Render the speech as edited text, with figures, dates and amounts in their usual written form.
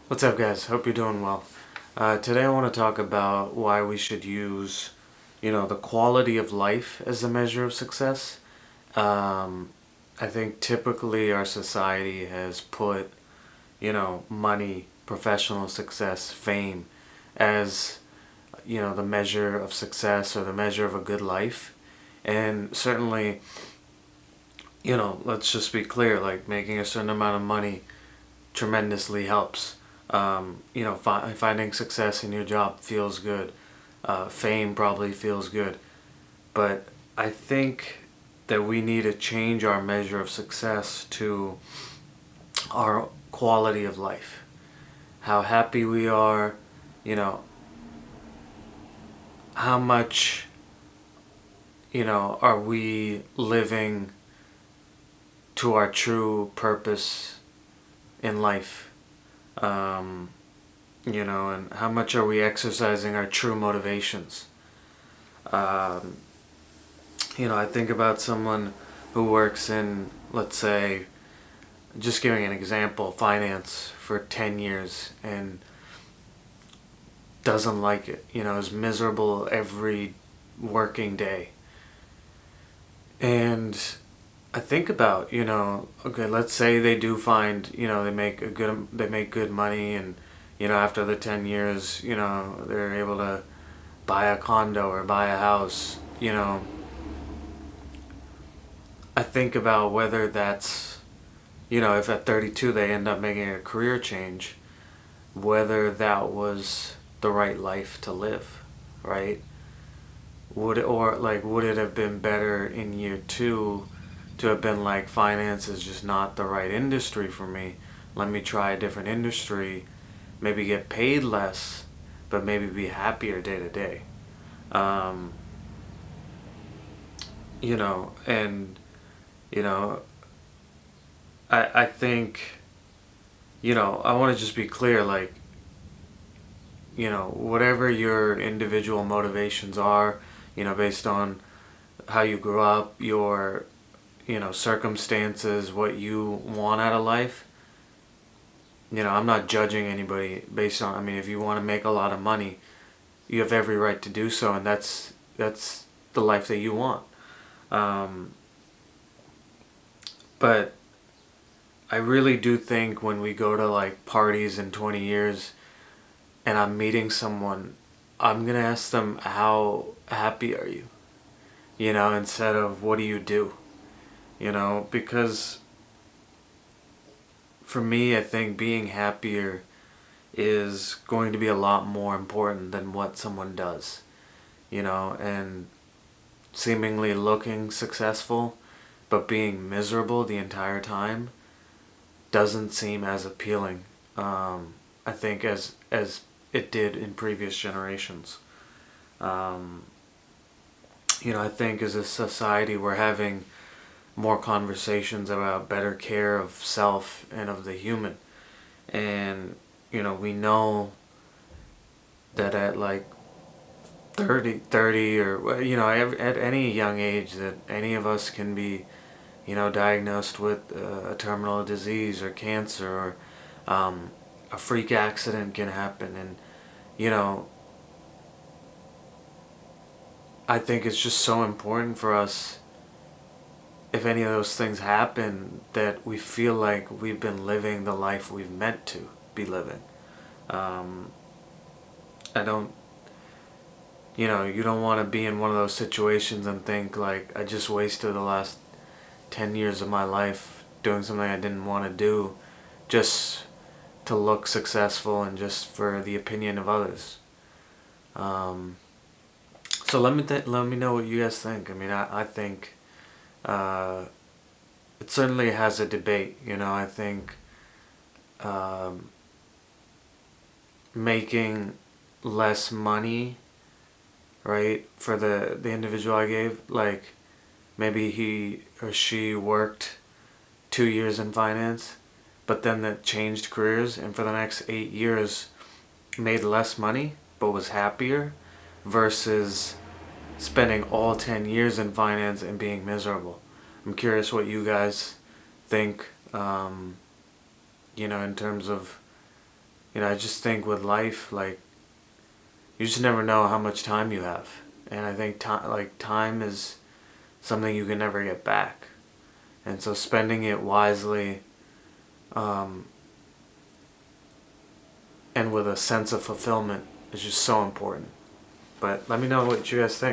What's up, guys? Hope you're doing well. Today I want to talk about why we should use, the quality of life as a measure of success. Um, I think typically our society has put, money, professional success, fame as, the measure of success or the measure of a good life. And certainly, let's just be clear, like making a certain amount of money tremendously helps. Finding success in your job feels good. Fame probably feels good. But I think that we need to change our measure of success to our quality of life. How happy we are, you know, how much, are we living to our true purpose in life? Um, and how much are we exercising our true motivations? Um, I think about someone who works in, let's say, just giving an example, finance for 10 years and doesn't like it, is miserable every working day. And I think about, okay, let's say they do find, they make good money and, after the 10 years, they're able to buy a condo or buy a house, I think about whether that's, if at 32 they end up making a career change, whether that was the right life to live, right? Would it have been better in year two to have been like, finance is just not the right industry for me. Let me try a different industry, maybe get paid less, but maybe be happier day to day. Um, and you know, I think, I want to just be clear, like, whatever your individual motivations are, based on how you grew up, your, circumstances, what you want out of life. I'm not judging anybody based on, I mean, if you want to make a lot of money, you have every right to do so, and that's the life that you want. Um, but I really do think when we go to like parties in 20 years and I'm meeting someone, I'm going to ask them, how happy are you? Instead of what do you do? Because for me, I think being happier is going to be a lot more important than what someone does, and seemingly looking successful but being miserable the entire time doesn't seem as appealing, I think, as it did in previous generations. Um, I think as a society we're having more conversations about better care of self and of the human. And, we know that at like 30 or, at any young age that any of us can be, diagnosed with a terminal disease or cancer or a freak accident can happen. And, you know, I think it's just so important for us, if any of those things happen, that we feel like we've been living the life we've meant to be living. Um, I don't, you don't want to be in one of those situations and think like, I just wasted the last 10 years of my life doing something I didn't want to do just to look successful and just for the opinion of others. Um, so let me know what you guys think. I mean, I think uh, it certainly has a debate. I think um, making less money, right, for the individual I gave, like maybe he or she worked 2 years in finance, but then that changed careers and for the next 8 years made less money but was happier, versus spending all 10 years in finance and being miserable. I'm curious what you guys think, in terms of I just think with life, like, you just never know how much time you have. And I think time is something you can never get back. And so spending it wisely, um, and with a sense of fulfillment is just so important. But let me know what you guys think.